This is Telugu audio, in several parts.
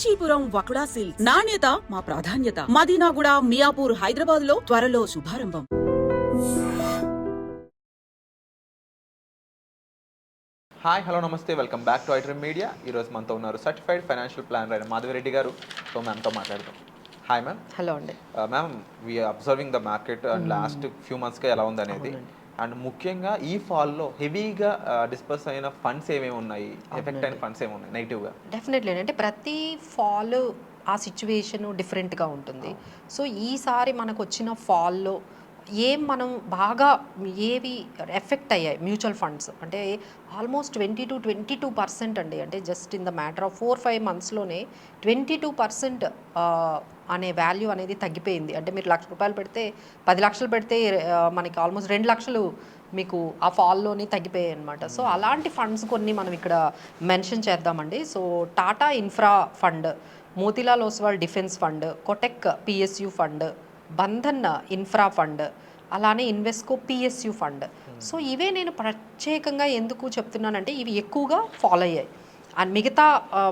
కాంచీపురం వకుడా సిల్క్స్ నాణ్యత మా ప్రాధాన్యత. మదీనాగూడ, మియాపూర్, హైదరాబాద్ లో త్వరలో శుభారంభం. హాయ్, హలో, నమస్తే, welcome back to iDream media. ఈరోజు మనతో ఉన్నారు సర్టిఫైడ్ ఫైనాన్షియల్ ప్లానర్ అయిన మాధవిరెడ్డి గారు. సో మ్యామ్తో మాట్లాడదాం. Hi ma'am. హలో అండి. Ma'am, we are observing the market and last few మంత్స్గా ఎలా ఉంది అనేది, అండ్ ముఖ్యంగా ఈ ఫాల్లో హెవీగా డిస్పర్స్ అయిన ఫండ్స్ ఏమేమి ఉన్నాయి, ఎఫెక్ట్ అయిన ఫండ్స్ ఏమి ఉన్నాయి నెగిటివ్గా? డెఫినెట్లీ అంటే ప్రతి ఫాల్ ఆ సిచ్యువేషన్ డిఫరెంట్గా ఉంటుంది. సో ఈసారి మనకు వచ్చిన ఫాల్లో మనం బాగా ఏవి ఎఫెక్ట్ అయ్యాయి మ్యూచువల్ ఫండ్స్ అంటే ఆల్మోస్ట్ 22% అండి. అంటే just in the matter of 4-5 మంత్స్లోనే 22% అనే వాల్యూ అనేది తగ్గిపోయింది. అంటే మీరు ₹1,00,000 పెడితే 10 లక్షలు పెడితే మనకి ఆల్మోస్ట్ 2 లక్షలు మీకు ఆ ఫాల్లోనే తగ్గిపోయాయి అనమాట. సో అలాంటి ఫండ్స్ కొన్ని మనం ఇక్కడ మెన్షన్ చేద్దామండి. So Tata infra fund, Motilal Oswal defence fund, Kotak PSU fund, Bandhan infra fund, అలానే ఇన్వెస్కో పిఎస్యు ఫండ్. సో ఇవే నేను ప్రత్యేకంగా ఎందుకు చెప్తున్నానంటే ఇవి ఎక్కువగా ఫాలో అయ్యాయి. అండ్ మిగతా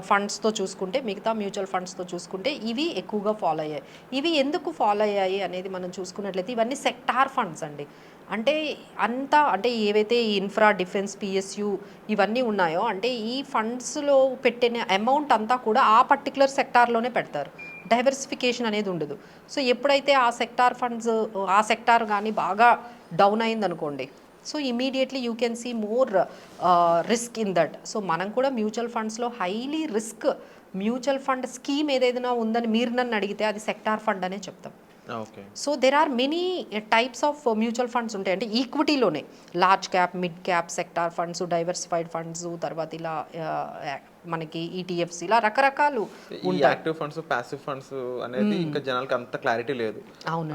ఫండ్స్తో చూసుకుంటే, మిగతా మ్యూచువల్ ఫండ్స్తో చూసుకుంటే ఇవి ఎక్కువగా ఫాలో అయ్యాయి. ఇవి ఎందుకు ఫాలో అయ్యాయి అనేది మనం చూసుకున్నట్లయితే ఇవన్నీ సెక్టార్ ఫండ్స్ అండి. అంటే ఏవైతే ఈ ఇన్ఫ్రా, డిఫెన్స్, పిఎస్యు ఇవన్నీ ఉన్నాయో అంటే ఈ ఫండ్స్లో పెట్టిన అమౌంట్ అంతా కూడా ఆ పర్టికులర్ సెక్టార్లోనే పెడతారు. డైవర్సిఫికేషన్ అనేది ఉండదు. సో ఎప్పుడైతే ఆ సెక్టార్ ఫండ్స్ ఆ సెక్టార్ కానీ బాగా డౌన్ అయిందనుకోండి, so immediately you can see more risk in that. So మనం కూడా మ్యూచువల్ ఫండ్స్లో highly risk mutual fund scheme ఏదైనా ఉందని మీరు నన్ను అడిగితే అది సెక్టార్ ఫండ్ అనే చెప్తాం. So there are many types of mutual funds ఉంటాయి. అంటే ఈక్విటీలోనే large cap, mid cap, sector funds, diversified funds, తర్వాత ఇలా మనకి ఈటీఎఫ్స్, ఇలా రకరకాలు ఉంటాయి. యాక్టివ్ ఫండ్స్, పాసివ్ ఫండ్స్ అనేది ఇంకా జనాలకు అంత క్లారిటీ లేదు.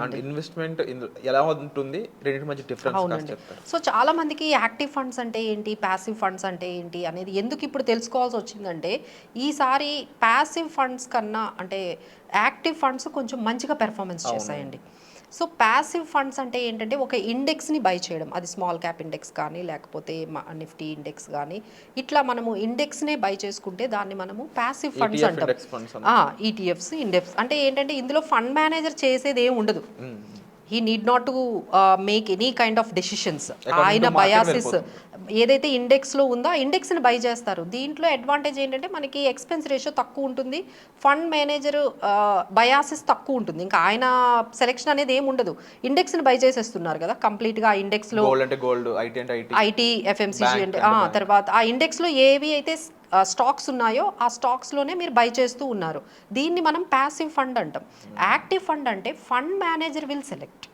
అండ్ ఇన్వెస్ట్మెంట్ ఎలా ఉంటుంది, రెండింటి మధ్య డిఫరెన్స్ చెప్తారు. సో చాలా మందికి యాక్టివ్ ఫండ్స్ అంటే ఏంటి, పాసివ్ ఫండ్స్ అంటే ఏంటి అనేది ఎందుకు ఇప్పుడు తెలుసుకోవాల్సి వచ్చిందంటే ఈసారి పాసివ్ ఫండ్స్ కన్నా అంటే యాక్టివ్ ఫండ్స్ కొంచెం మంచిగా పెర్ఫార్మెన్స్ చేశాయండి. సో ప్యాసివ్ ఫండ్స్ అంటే ఏంటంటే ఒక ఇండెక్స్ని బై చేయడం, అది స్మాల్ క్యాప్ ఇండెక్స్ కానీ లేకపోతే నిఫ్టీ ఇండెక్స్ కానీ, ఇట్లా మనము ఇండెక్స్నే బై చేసుకుంటే దాన్ని మనము ప్యాసివ్ ఫండ్స్ అంటాం. ఈటీఎఫ్స్, ఇండెక్స్ అంటే ఏంటంటే ఇందులో ఫండ్ మేనేజర్ చేసేది ఏమి ఉండదు. He need not to make any kind of decisions. ఆయన బయాసిస్ ఏదైతే ఇండెక్స్లో ఉందో ఆ ఇండెక్స్ని బై చేస్తారు. దీంట్లో అడ్వాంటేజ్ ఏంటంటే మనకి ఎక్స్పెన్స్ రేషియో తక్కువ ఉంటుంది, ఫండ్ మేనేజర్ బయాసిస్ తక్కువ ఉంటుంది. ఇంకా ఆయన సెలెక్షన్ అనేది ఏమి ఉండదు, ఇండెక్స్ని బై చేసేస్తున్నారు కదా కంప్లీట్గా. ఆ ఇండెక్స్లో ఐటీ, ఎఫ్ఎంసీజీ అంటే తర్వాత ఆ ఇండెక్స్లో ఏవి అయితే స్టాక్స్ ఉన్నాయో ఆ స్టాక్స్లోనే మీరు బై చేస్తూ ఉన్నారు. దీన్ని మనం ప్యాసివ్ ఫండ్ అంటాం. యాక్టివ్ ఫండ్ అంటే fund manager will select.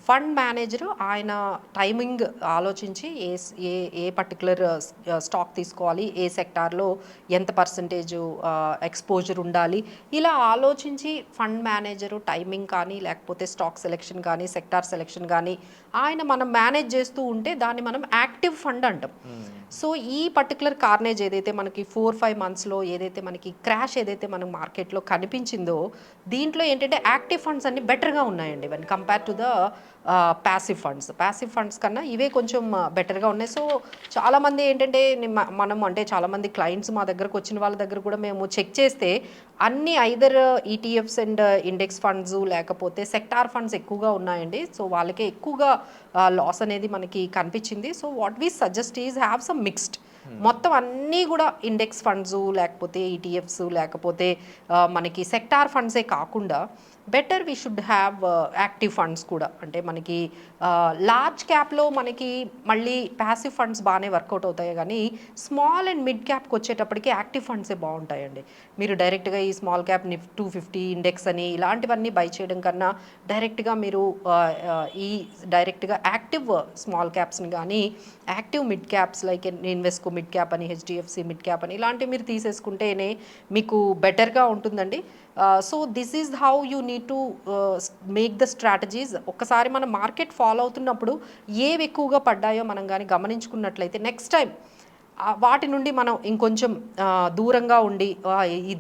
Fund manager ఆయన టైమింగ్ ఆలోచించి ఏ పర్టికులర్ స్టాక్ తీసుకోవాలి, ఏ సెక్టార్లో ఎంత పర్సంటేజ్ ఎక్స్పోజర్ ఉండాలి, ఇలా ఆలోచించి ఫండ్ మేనేజరు టైమింగ్ కానీ లేకపోతే స్టాక్ సెలెక్షన్ కానీ సెక్టార్ సెలెక్షన్ కానీ ఆయన మనం మేనేజ్ చేస్తూ ఉంటే దాన్ని మనం యాక్టివ్ ఫండ్ అంటాం. సో ఈ పర్టికులర్ కార్నేజ్ ఏదైతే మనకి 4-5 మంత్స్లో ఏదైతే మనకి క్రాష్ ఏదైతే మనకు మార్కెట్లో కనిపించిందో దీంట్లో ఏంటంటే యాక్టివ్ ఫండ్స్ అన్ని బెటర్గా ఉన్నాయండి when compare to the passive funds కన్నా ఇవే కొంచెం బెటర్గా ఉన్నాయి. సో చాలామంది ఏంటంటే మనం అంటే చాలామంది క్లయింట్స్ మా దగ్గరకు వచ్చిన వాళ్ళ దగ్గర కూడా మేము చెక్ చేస్తే అన్ని either ETFs and index funds లేకపోతే సెక్టార్ ఫండ్స్ ఎక్కువగా ఉన్నాయండి. సో వాళ్ళకే ఎక్కువగా లాస్ అనేది మనకి కనిపించింది. So what we suggest is have some mixed. మొత్తం అన్నీ కూడా ఇండెక్స్ ఫండ్స్ లేకపోతే ఈటీఎఫ్స్ లేకపోతే మనకి సెక్టార్ ఫండ్సే కాకుండా better we should have active funds కూడా. అంటే మనకి లార్జ్ క్యాప్లో మనకి మళ్ళీ ప్యాసివ్ ఫండ్స్ బాగానే వర్కౌట్ అవుతాయి, కానీ స్మాల్ అండ్ మిడ్ క్యాప్కి వచ్చేటప్పటికి యాక్టివ్ ఫండ్సే బాగుంటాయండి. మీరు డైరెక్ట్గా ఈ స్మాల్ క్యాప్ 250 ఇండెక్స్ అని ఇలాంటివన్నీ బై చేయడం కన్నా డైరెక్ట్గా మీరు డైరెక్ట్గా యాక్టివ్ స్మాల్ క్యాప్స్ని కానీ active mid caps like Invesco mid cap అని, హెచ్డిఎఫ్సి మిడ్ క్యాప్ అని ఇలాంటివి మీరు తీసేసుకుంటేనే మీకు బెటర్గా ఉంటుందండి. So this is how you need to make the strategies. ఒక్కసారి మనం మార్కెట్ ఫాలో అవుతున్నప్పుడు ఏవి ఎక్కువగా పడ్డాయో మనం కానీ గమనించుకున్నట్లయితే నెక్స్ట్ టైం వాటి నుండి మనం ఇంకొంచెం దూరంగా ఉండి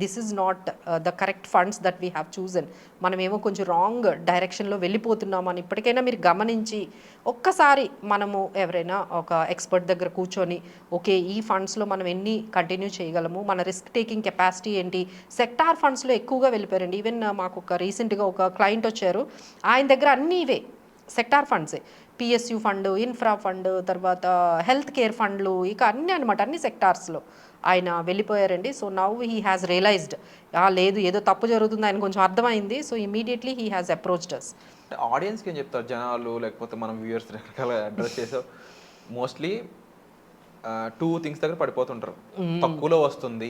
this is not the correct funds that we have chosen, మనమేమో కొంచెం రాంగ్ డైరెక్షన్లో వెళ్ళిపోతున్నామని ఇప్పటికైనా మీరు గమనించి ఒక్కసారి మనము ఎవరైనా ఒక ఎక్స్పర్ట్ దగ్గర కూర్చొని ఓకే ఈ ఫండ్స్లో మనం ఎన్ని కంటిన్యూ చేయగలము, మన రిస్క్ టేకింగ్ కెపాసిటీ ఏంటి. సెక్టార్ ఫండ్స్లో ఎక్కువగా వెళ్ళిపోయారండి. ఈవెన్ మాకు ఒక రీసెంట్గా ఒక క్లయింట్ వచ్చారు, ఆయన దగ్గర అన్నీ ఇవే సెక్టార్ ఫండ్సే, పిఎస్యు ఫండ్, ఇన్ఫ్రా ఫండ్, తర్వాత హెల్త్ కేర్ ఫండ్లు, ఇక అన్నీ అనమాట, అన్ని సెక్టార్స్లో ఆయన వెళ్ళిపోయారండి. So now he has realised లేదు ఏదో తప్పు జరుగుతుంది, ఆయన కొంచెం అర్థమైంది. So immediately he has approached us. ఆడియన్స్కి ఏం చెప్తారు జనాలు, లేకపోతే మనం వ్యూయర్స్ రకరకాల అడ్రస్ చేసావు, మోస్ట్లీ 2 థింగ్స్ దగ్గర పడిపోతుంటారు. తక్కువలో వస్తుంది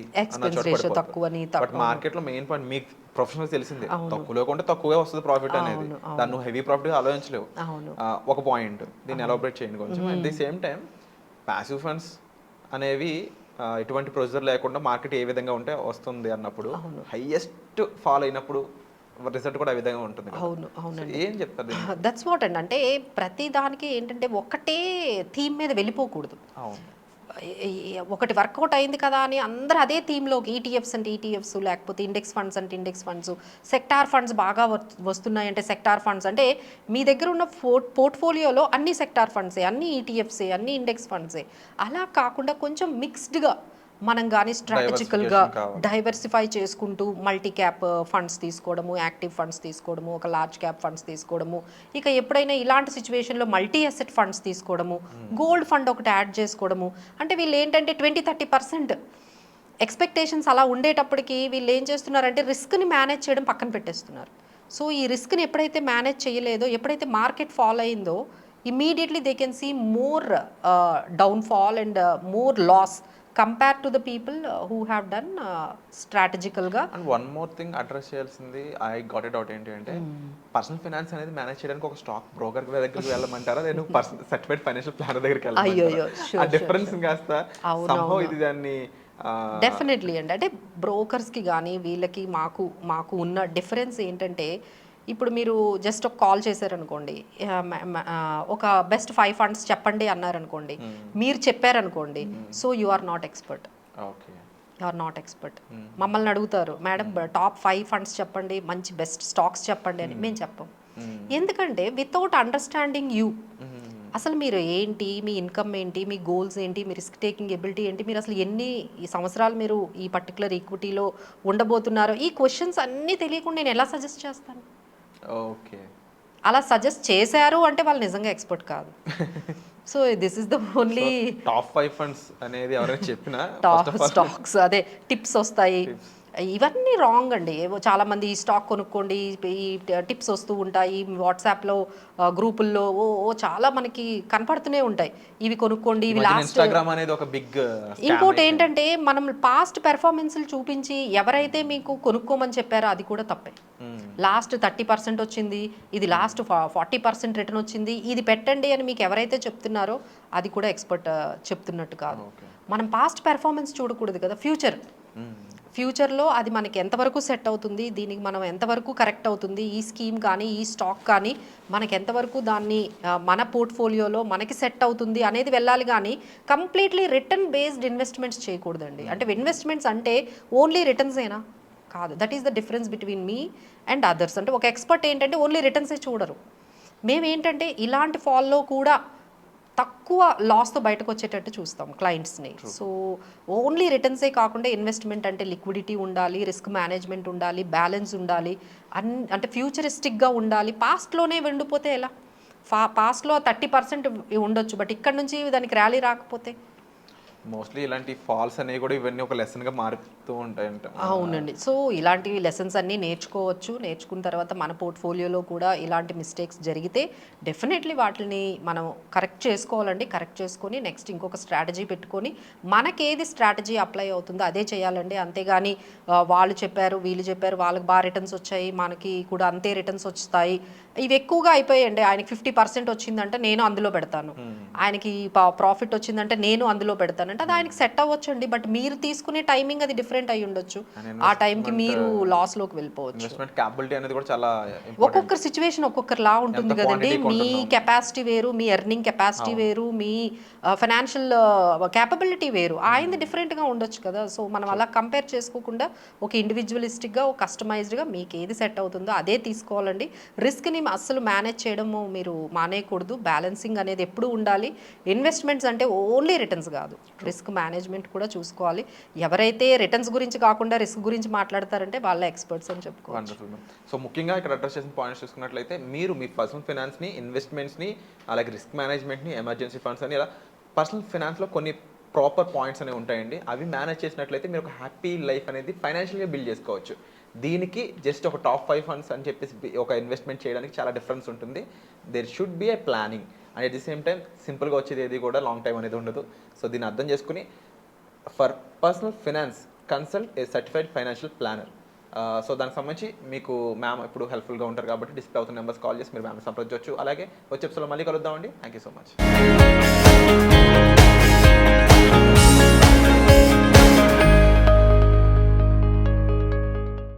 బట్ మార్కెట్ లో మెయిన్ పాయింట్ మీకు ప్రొఫెషనల్ తెలిసిందే, తక్కువలో కొంటే తక్కువగా వస్తుంది ప్రాఫిట్ అనేది, దాన్ని నువ్వు హెవీ ప్రాఫిట్ ఆలోచించలేవు. ఒక పాయింట్, దీన్ని ఎలాబరేట్ చేయండి కొంచెం. At the same time passive funds అనేవి ఎటువంటి ప్రొసీజర్ లేకుండా మార్కెట్ ఏ విధంగా ఉంటే వస్తుంది అన్నప్పుడు, హైయెస్ట్ ఫాల్ అయినప్పుడు రిజల్ట్ కూడా ఆ విధంగా ఉంటుంది. ఏం చెప్తారు? దట్స్ వాట్ అండి. అంటే ప్రతి దానికి ఏంటంటే ఒకటే థీమ్ మీద వెళ్ళిపోకూడదు. ఒకటి వర్కౌట్ అయింది కదా అని అందరూ అదే థీమ్లోకి, ఈటీఎఫ్స్ అంటే ఈటీఎఫ్స్, లేకపోతే ఇండెక్స్ ఫండ్స్ అంటే ఇండెక్స్ ఫండ్స్, సెక్టార్ ఫండ్స్ బాగా వస్తున్నాయి అంటే సెక్టార్ ఫండ్స్. అంటే మీ దగ్గర ఉన్న పోర్ట్ఫోలియోలో అన్ని సెక్టార్ ఫండ్సే, అన్ని ఈటీఎఫ్సే, అన్ని ఇండెక్స్ ఫండ్సే. అలా కాకుండా కొంచెం మిక్స్డ్గా మనం కానీ స్ట్రాటజికల్గా డైవర్సిఫై చేసుకుంటూ మల్టీ క్యాప్ ఫండ్స్ తీసుకోవడము, యాక్టివ్ ఫండ్స్ తీసుకోవడము, ఒక లార్జ్ క్యాప్ ఫండ్స్ తీసుకోవడము, ఇక ఎప్పుడైనా ఇలాంటి సిచ్యువేషన్లో మల్టీ అసెట్ ఫండ్స్ తీసుకోవడము, గోల్డ్ ఫండ్ ఒకటి యాడ్ చేసుకోవడము. అంటే వీళ్ళు ఏంటంటే 20-30% ఎక్స్పెక్టేషన్స్ అలా ఉండేటప్పటికి వీళ్ళు ఏం చేస్తున్నారంటే రిస్క్ని మేనేజ్ చేయడం పక్కన పెట్టేస్తున్నారు. సో ఈ రిస్క్ని ఎప్పుడైతే మేనేజ్ చేయలేదో, ఎప్పుడైతే మార్కెట్ ఫాల్ అయిందో, immediately they can see more downfall and more loss compare to the people who have done స్ట్రాటజికల్గా. And one more thing address చేయాల్సింది, ఐ గాట్ ఇట్ అవుట్ ఏంటి అంటే, పర్సనల్ ఫైనాన్స్ అనేది మేనేజ్ చేయడానికి ఒక స్టాక్ బ్రోకర్ దగ్గరికి వెళ్ళమంటారా, నేను సర్టిఫైడ్ ఫైనాన్షియల్ ప్లానర్ దగ్గరికి వెళ్ళాలి? ఆ డిఫరెన్స్ కాస్త సంభవం ఇది దాన్ని డెఫినెట్లీ అండి. అంటే బ్రోకర్స్కి కానీ వీళ్ళకి మాకు ఉన్న డిఫరెన్స్ ఏంటంటే, ఇప్పుడు మీరు జస్ట్ ఒక కాల్ చేశారనుకోండి, ఒక బెస్ట్ 5 ఫండ్స్ చెప్పండి అన్నారనుకోండి, మీరు చెప్పారనుకోండి, so you are not expert. You are not expert. మమ్మల్ని అడుగుతారు, మేడం టాప్ 5 ఫండ్స్ చెప్పండి, మంచి బెస్ట్ స్టాక్స్ చెప్పండి అని. మేము చెప్పం. ఎందుకంటే వితౌట్ అండర్స్టాండింగ్ యూ, అసలు మీరు ఏంటి, మీ ఇన్కమ్ ఏంటి, మీ గోల్స్ ఏంటి, మీ రిస్క్ టేకింగ్ ఎబిలిటీ ఏంటి, మీరు అసలు ఎన్ని సంవత్సరాలు మీరు ఈ పర్టికులర్ ఈక్విటీలో ఉండబోతున్నారో, ఈ క్వశ్చన్స్ అన్నీ తెలియకుండా నేను ఎలా సజెస్ట్ చేస్తాను? ఓకే, అలా సజెస్ట్ చేశారు అంటే వాళ్ళు నిజంగా ఎక్స్పర్ట్ కాదు. So this is the only top 5 funds అనేది ఎవరైనా చెప్పినా టాప్ స్టాక్స్ అదే టిప్స్ వస్తాయి. ఇవన్నీ రాంగ్ అండి. ఏవో చాలామంది ఈ స్టాక్ కొనుక్కోండి, ఈ టిప్స్ వస్తూ ఉంటాయి వాట్సాప్లో గ్రూపుల్లో, చాలా మనకి కనపడుతూనే ఉంటాయి, ఇవి కొనుక్కోండి, ఇవి లాస్ట్. ఇన్స్టాగ్రామ్ అనేది ఒక బిగ్. ఇంకోటి ఏంటంటే, మనం పాస్ట్ పెర్ఫార్మెన్స్లు చూపించి ఎవరైతే మీకు కొనుక్కోమని చెప్పారో అది కూడా తప్పే. లాస్ట్ 30% వచ్చింది, ఇది లాస్ట్ 40% రిటర్న్ వచ్చింది, ఇది పెట్టండి అని మీకు ఎవరైతే చెప్తున్నారో అది కూడా ఎక్స్పర్ట్ చెప్తున్నట్టు కాదు. మనం పాస్ట్ పెర్ఫార్మెన్స్ చూడకూడదు కదా, ఫ్యూచర్లో అది మనకి ఎంతవరకు సెట్ అవుతుంది, దీనికి మనం ఎంతవరకు కరెక్ట్ అవుతుంది, ఈ స్కీమ్ కానీ ఈ స్టాక్ కానీ మనకి ఎంతవరకు దాన్ని మన పోర్ట్ఫోలియోలో మనకి సెట్ అవుతుంది అనేది వెళ్ళాలి. కానీ కంప్లీట్లీ రిటర్న్ బేస్డ్ ఇన్వెస్ట్మెంట్స్ చేయకూడదండి. అంటే ఇన్వెస్ట్మెంట్స్ అంటే ఓన్లీ రిటర్న్సేనా కాదు. That is the difference between me and others. అంటే ఒక ఎక్స్పర్ట్ ఏంటంటే ఓన్లీ రిటర్న్సే చూడరు. మేమేంటంటే ఇలాంటి ఫాల్లో కూడా తక్కువ లాస్తో బయటకు వచ్చేటట్టు చూస్తాం క్లయింట్స్ని. సో ఓన్లీ రిటర్న్సే కాకుండా ఇన్వెస్ట్మెంట్ అంటే లిక్విడిటీ ఉండాలి, రిస్క్ మేనేజ్మెంట్ ఉండాలి, బ్యాలెన్స్ ఉండాలి, అంటే ఫ్యూచరిస్టిక్గా ఉండాలి. పాస్ట్లోనే ఉండిపోతే ఎలా? పాస్ట్లో 30% ఉండొచ్చు, బట్ ఇక్కడ నుంచి దానికి ర్యాలీ రాకపోతే మోస్ట్లీ ఇలాంటి ఫాల్స్ అనేవి కూడా ఇవన్నీ ఒక లెసన్గా మారుతూ ఉంటాయంట. అవునండి. సో ఇలాంటి లెసన్స్ అన్నీ నేర్చుకోవచ్చు. నేర్చుకున్న తర్వాత మన పోర్ట్ఫోలియోలో కూడా ఇలాంటి మిస్టేక్స్ జరిగితే డెఫినెట్లీ వాటిని మనం కరెక్ట్ చేసుకోవాలండి. కరెక్ట్ చేసుకొని నెక్స్ట్ ఇంకొక స్ట్రాటజీ పెట్టుకొని మనకేది స్ట్రాటజీ అప్లై అవుతుందో అదే చేయాలండి. అంతేగాని వాళ్ళు చెప్పారు, వీళ్ళు చెప్పారు, వాళ్ళకి బాగా రిటర్న్స్ వచ్చాయి, మనకి కూడా అంతే రిటర్న్స్ వస్తాయి, ఇవి ఎక్కువగా అయిపోయాయండి. ఆయనకి 50% వచ్చిందంటే నేను అందులో పెడతాను, ఆయనకి ప్రాఫిట్ వచ్చిందంటే నేను అందులో పెడతాను. చేస్తానంటే అది ఆయనకి సెట్ అవ్వచ్చండి. బట్ మీరు తీసుకునే టైమింగ్ అది డిఫరెంట్ అయి ఉండొచ్చు. And ఆ టైంకి మీరు లాస్లోకి వెళ్ళిపోవచ్చు. ఇన్వెస్ట్మెంట్ క్యాపబిలిటీ అనేది కూడా చాలా ఒక్కొక్కరి సిచ్యువేషన్ ఒక్కొక్కరిలా ఉంటుంది కదండి. మీ కెపాసిటీ వేరు, మీ ఎర్నింగ్ కెపాసిటీ వేరు, మీ ఫైనాన్షియల్ క్యాపబిలిటీ వేరు, ఆయనది డిఫరెంట్గా ఉండొచ్చు కదా. సో మనం అలా కంపేర్ చేసుకోకుండా ఒక ఇండివిజువలిస్టిక్గా, ఒక కస్టమైజ్డ్గా మీకు ఏది సెట్ అవుతుందో అదే తీసుకోవాలండి. రిస్క్ని అస్సలు మేనేజ్ చేయడము మీరు మానేయకూడదు. బ్యాలెన్సింగ్ అనేది ఎప్పుడూ ఉండాలి. ఇన్వెస్ట్మెంట్స్ అంటే ఓన్లీ రిటర్న్స్ కాదు, రిస్క్ మేనేజ్మెంట్ కూడా చూసుకోవాలి. ఎవరైతే రిటర్న్స్ గురించి కాకుండా రిస్క్ గురించి మాట్లాడతారంటే వాళ్ళ ఎక్స్పర్ట్స్ అని చెప్పుకోవాలి. Wonderful ma'am. సో ముఖ్యంగా ఇక్కడ అడ్రస్ చేసిన పాయింట్స్ చూసుకున్నట్లయితే మీరు మీ పర్సనల్ ఫైనాన్స్ని, ఇన్వెస్ట్మెంట్స్ని, అలాగే రిస్క్ మేనేజ్మెంట్ని, ఎమర్జెన్సీ ఫండ్స్ అని ఇలా పర్సనల్ ఫైనాన్స్లో కొన్ని ప్రాపర్ పాయింట్స్ అనేవి ఉంటాయండి. అవి మేనేజ్ చేసినట్లయితే మీరు ఒక హ్యాపీ లైఫ్ అనేది ఫైనాన్షియల్గా బిల్డ్ చేసుకోవచ్చు. దీనికి జస్ట్ ఒక టాప్ 5 ఫండ్స్ అని చెప్పేసి ఒక ఇన్వెస్ట్మెంట్ చేయడానికి చాలా డిఫరెన్స్ ఉంటుంది. There should be a planning and at the same time సింపుల్గా వచ్చేది ఏది కూడా లాంగ్ టైం అనేది ఉండదు. సో దీన్ని అర్థం చేసుకుని for personal finance consult a certified financial planner. So దానికి సంబంధించి మీకు మ్యామ్ ఇప్పుడు హెల్ప్ఫుల్గా ఉంటారు కాబట్టి డిస్ప్లే అవుతున్న నెంబర్స్ కాల్ చేసి మీరు మ్యామ్ సంప్రదించవచ్చు. అలాగే వచ్చే ఎపిసోడ్లో మళ్ళీ కలుద్దామండి. Thank you so much.